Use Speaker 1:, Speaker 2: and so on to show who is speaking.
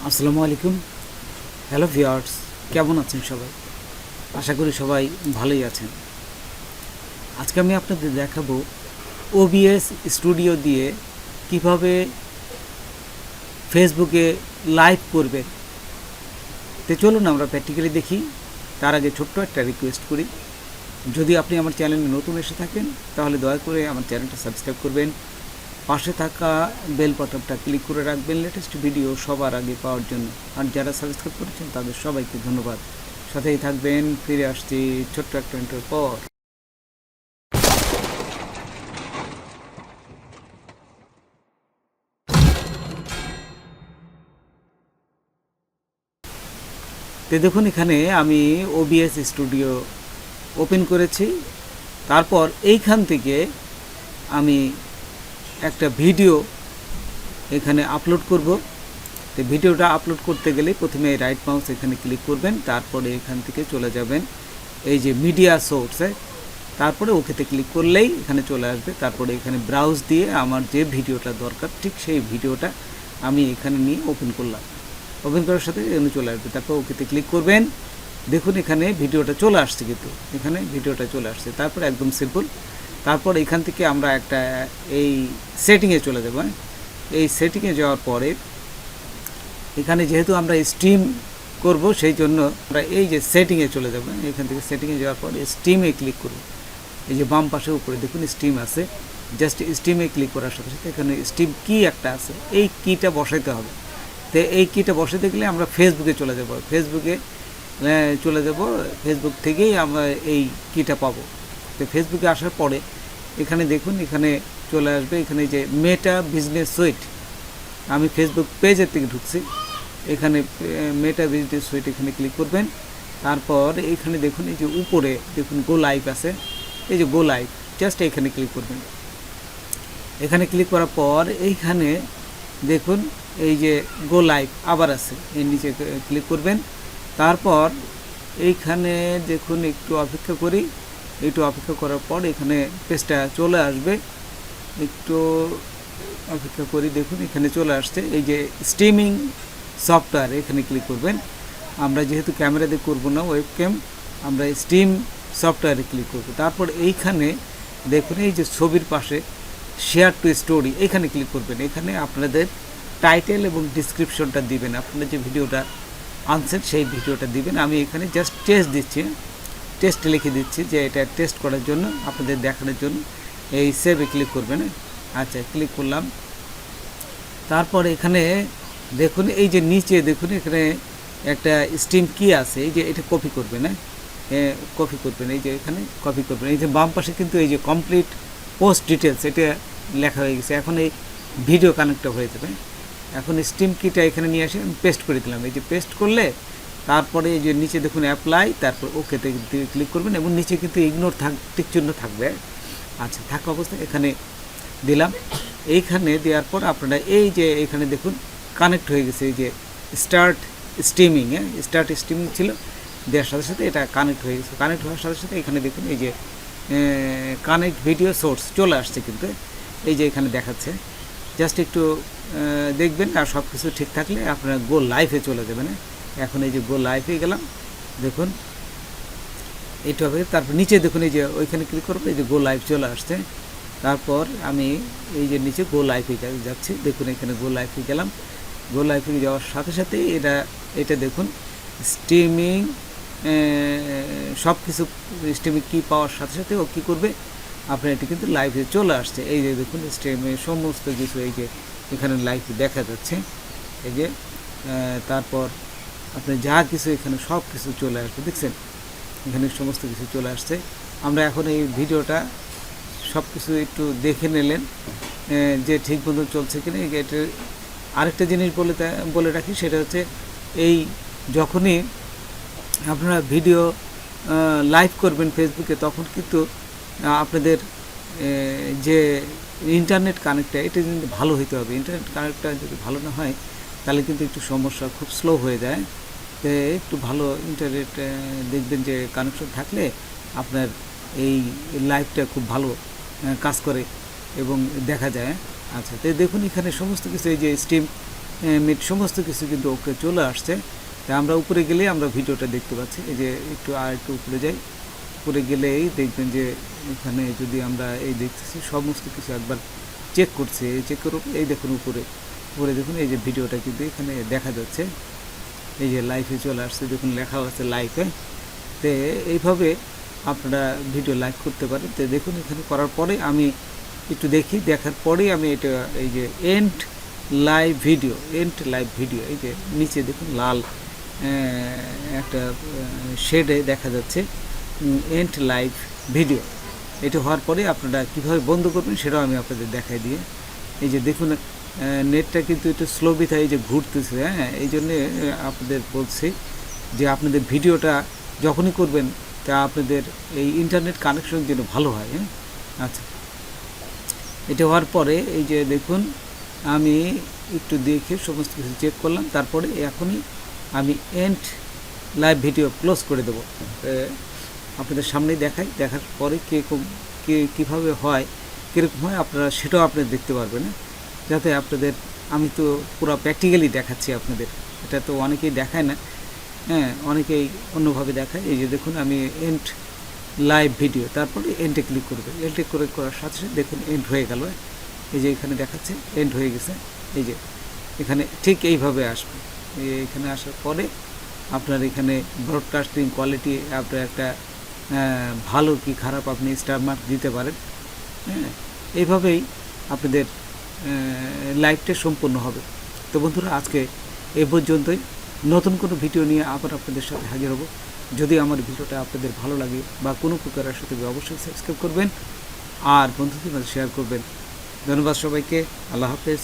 Speaker 1: আসসালামু আলাইকুম। Hello viewers, কেমন আছেন সবাই? আশা করি সবাই ভালোই আছেন। আজকে আমি আপনাদের দেখাবো ওবিএস স্টুডিও দিয়ে কিভাবে ফেসবুকে লাইভ করবেন। তো চলুন আমরা প্র্যাকটিক্যালি দেখি। তার আগে ছোট্ট একটা রিকোয়েস্ট করি, যদি আপনি আমার চ্যানেলে নতুন এসে থাকেন তাহলে দয়া করে আমার চ্যানেলটা সাবস্ক্রাইব করবেন, পাশে থাকা বেল বাটনটা ক্লিক করে রাখবেন লেটেস্ট ভিডিও সবার আগে পাওয়ার জন্য। আর যারা সাবস্ক্রাইব করেছেন তাদের সবাইকে ধন্যবাদ। সাথেই থাকবেন। ফিরে আসছি ছোট্ট একটা ইন্টার পর। তো দেখুন, এখানে আমি ওবিএস স্টুডিও ওপেন করেছি। তারপর এইখান থেকে আমি একটা ভিডিও এখানে আপলোড করব। তো ভিডিওটা আপলোড করতে গেলে প্রথমে রাইট মাউস এখানে ক্লিক করবেন, তারপরে এখান থেকে চলে যাবেন এই যে মিডিয়া সোর্সে, তারপরে ওকেতে ক্লিক করলেই এখানে চলে আসবে। তারপরে এখানে ব্রাউজ দিয়ে আমার যে ভিডিওটা দরকার ঠিক সেই ভিডিওটা আমি এখানে নিয়ে ওপেন করলাম। ওপেন করার সাথে এখানে চলে আসবে, তারপর ওকেতে ক্লিক করবেন। দেখুন এখানে ভিডিওটা চলে আসছে, কিন্তু এখানে ভিডিওটা চলে আসছে। তারপর একদম সিম্পল। তারপর এখান থেকে আমরা একটা এই সেটিংয়ে চলে যাব। এই সেটিংয়ে যাওয়ার পরে এখানে যেহেতু আমরা স্ট্রিম করব সেই জন্য আমরা এই যে সেটিংয়ে চলে যাব। এখান থেকে সেটিংয়ে যাওয়ার পরে স্ট্রিমে ক্লিক করব। এই যে বাম পাশে উপরে দেখুন স্ট্রিম আছে, জাস্ট স্ট্রিমে ক্লিক করার সাথে সাথে এখানে স্ট্রিম কি একটা আছে, এই কিটা বসাইতে হবে। তো এই কিটা বসাতে গেলে আমরা ফেসবুকে চলে যাব। ফেসবুক থেকেই আমরা এই কিটা পাবো। তো ফেসবুকে আসার পরে এখানে দেখুন এখানে চলে আসবে এখানে যে মেটা বিজনেস সুইট। আমি ফেসবুক পেজের থেকে ঢুকছি, এখানে মেটা বিজনেস সুইট এখানে ক্লিক করবেন। তারপর এখানে দেখুন এই যে উপরে দেখুন গো লাইভ আছে, এই যে গো লাইভ, জাস্ট এখানে ক্লিক করবেন। এখানে ক্লিক করার পর এইখানে দেখুন এই যে গো লাইভ আবার আছে, এর নিচে ক্লিক করবেন। তারপর এইখানে দেখুন একটু অপেক্ষা করি, একটু অপেক্ষা করার পর এখানে পেজটা চলে আসবে। একটু অপেক্ষা করি, দেখুন এখানে চলে আসছে এই যে স্ট্রিমিং সফটওয়্যার, এখানে ক্লিক করবেন। আমরা যেহেতু ক্যামেরা দিয়ে করবো না, ওয়েবক্যাম, আমরা স্ট্রিম সফটওয়্যারে ক্লিক করব। তারপর এইখানে দেখুন এই যে ছবির পাশে শেয়ার টু স্টোরি, এখানে ক্লিক করবেন। এখানে আপনাদের টাইটেল এবং ডিসক্রিপশনটা দিবেন, আপনারা যে ভিডিওটা আনছেন সেই ভিডিওটা দিবেন। আমি এখানে জাস্ট টেস্ট দিচ্ছি, টেস্ট লিখে দিচ্ছি যে এটা টেস্ট করার জন্য, আপনাদের দেখানোর জন্য। এই সেভে ক্লিক করবেন। আচ্ছা, ক্লিক করলাম। তারপর এখানে দেখুন এই যে নিচে দেখুন এখানে একটা স্ট্রিম কি আছে, এই যে এটা কপি করবেন। কপি করবেন, এই যে এখানে কপি করবেন। এই যে বাম পাশে কিন্তু এই যে কমপ্লিট পোস্ট ডিটেলস এটা লেখা হয়ে গেছে। এখন এই ভিডিও কানেক্ট হয়ে যাবে। এখন স্ট্রিম কিটা এখানে নিয়ে আসে আমি পেস্ট করে দিলাম। এই যে পেস্ট করলে তারপরে এই যে নিচে দেখুন অ্যাপ্লাই, তারপর ওকেতে ক্লিক করবেন এবং নিচে কিন্তু ইগনোর টিক চিহ্ন থাকবে। আচ্ছা, থাকা অবস্থায় এখানে দিলাম। এইখানে দেওয়ার পর আপনারা এই যে এখানে দেখুন কানেক্ট হয়ে গেছে, এই যে স্টার্ট স্ট্রিমিং, স্টার্ট স্ট্রিমিং ছিল, দেওয়ার সাথে সাথে এটা কানেক্ট হয়ে গেছে। কানেক্ট হওয়ার সাথে সাথে এখানে দেখুন এই যে কানেক্ট ভিডিও সোর্স চলে আসছে, কিন্তু এই যে এখানে দেখাচ্ছে। জাস্ট একটু দেখবেন, আর সব কিছু ঠিক থাকলে আপনারা গো লাইভে চলে যাবেন। এখন এই যে গো লাইভে গেলাম, দেখুন এইটা হবে। তারপর নিচে দেখুন এই যে ওইখানে ক্লিক করবো, এই যে গো লাইভ চলে আসছে। তারপর আমি এই যে নিচে গো লাইভে যাচ্ছি, দেখুন এখানে গো লাইভে গেলাম। গো লাইভে যাওয়ার সাথে সাথে এটা দেখুন স্ট্রিমিং, সব কিছু স্ট্রিমিং কি পাওয়ার সাথে সাথে ও কী করবে, আপনার এটি কিন্তু লাইভে চলে আসছে। এই যে দেখুন স্ট্রিমে সমস্ত কিছু এই যে এখানে লাইভে দেখা যাচ্ছে। এই যে তারপর আপনি যা কিছু এখানে সব কিছু চলে আসবে, দেখছেন এখানে সমস্ত কিছু চলে আসছে। আমরা এখন এই ভিডিওটা সব কিছু একটু দেখে নিলেন যে ঠিক মতো চলছে কিনা। এটা আরেকটা জিনিস বলে রাখি, সেটা হচ্ছে এই যখনই আপনারা ভিডিও লাইভ করবেন ফেসবুকে, তখন কিন্তু আপনাদের যে ইন্টারনেট কানেক্টটা এটা কিন্তু ভালো হইতে হবে। ইন্টারনেট কানেক্টটা যদি ভালো না হয় তাহলে কিন্তু একটু সমস্যা, খুব স্লো হয়ে যায়। তো একটু ভালো ইন্টারনেট দেখবেন যে কানেকশন থাকলে আপনার এই লাইভটা খুব ভালো কাজ করে এবং দেখা যায়। আচ্ছা, তো দেখুন এখানে সমস্ত কিছু এই যে স্ট্রিম মিট সমস্ত কিছু কিন্তু ওকে চলে আসছে। তা আমরা উপরে গেলে আমরা ভিডিওটা দেখতে পাচ্ছি। এই যে একটু উপরে যাই, উপরে গেলেই দেখবেন যে এখানে যদি আমরা এই দেখতেছি সমস্ত কিছু একবার চেক করছে, এই চেক করুন, এই দেখুন উপরে দেখুন এই যে ভিডিওটা কিন্তু এখানে দেখা যাচ্ছে, এই যে লাইভে চলে আসছে, দেখুন লেখা আছে লাইভে। তো এইভাবে আপনারা ভিডিও লাইভ করতে পারেন। তো দেখুন এখানে করার পরে আমি একটু দেখি, দেখার পরেই আমি এটা এই যে এন্ড লাইভ ভিডিও এই যে নিচে দেখুন লাল একটা শেডে দেখা যাচ্ছে এন্ড লাইভ ভিডিও। এটা হওয়ার পরে আপনারা কীভাবে বন্ধ করবেন সেটাও আমি আপনাদের দেখাই দিয়ে। এই যে দেখুন নেটটা কিন্তু একটু স্লো বিথায় এই যে ঘুরতেছে, হ্যাঁ, এই জন্যে আপনাদের বলছি যে আপনাদের ভিডিওটা যখনই করবেন তা আপনাদের এই ইন্টারনেট কানেকশন যেন ভালো হয়। হ্যাঁ, আচ্ছা, এটা হওয়ার পরে এই যে দেখুন আমি একটু দেখে সমস্ত কিছু চেক করলাম, তারপরে এখনই আমি এন্ড লাইভ ভিডিও ক্লোজ করে দেবো। আপনাদের সামনেই দেখাই, দেখার পরে কীভাবে হয়, কীরকম হয় আপনারা সেটাও আপনারা দেখতে পারবেন, যাতে আপনাদের আমি তো পুরো প্র্যাকটিক্যালি দেখাচ্ছি আপনাদের, এটা তো অনেকেই দেখায় না, হ্যাঁ, অনেকেই অন্যভাবে দেখায়। এই যে দেখুন আমি এন্ড লাইভ ভিডিও, তারপরে এন্ডে ক্লিক করবে, এন্ডে করার সাথে সাথে দেখুন এন্ড হয়ে গেল। এই যে এখানে দেখাচ্ছে এন্ড হয়ে গেছে। এই যে এখানে ঠিক এইভাবে আসবে, এখানে আসার পরে আপনার এখানে ব্রডকাস্টিং কোয়ালিটি আপনার একটা ভালো কি খারাপ আপনি স্টার মার্ক দিতে পারেন। হ্যাঁ, এইভাবেই আপনাদের লাইভটা সম্পূর্ণ হবে। তো বন্ধুরা আজকে এই পর্যন্তই, নতুন কোনো ভিডিও নিয়ে আবার আপনাদের সাথে হাজির হব। যদি আমার ভিডিওটা আপনাদের ভালো লাগে বা কোনো প্রকারের সাথে অবশ্যই সাবস্ক্রাইব করবেন আর বন্ধুদের মাঝে শেয়ার করবেন। ধন্যবাদ সবাইকে, আল্লাহ হাফেজ।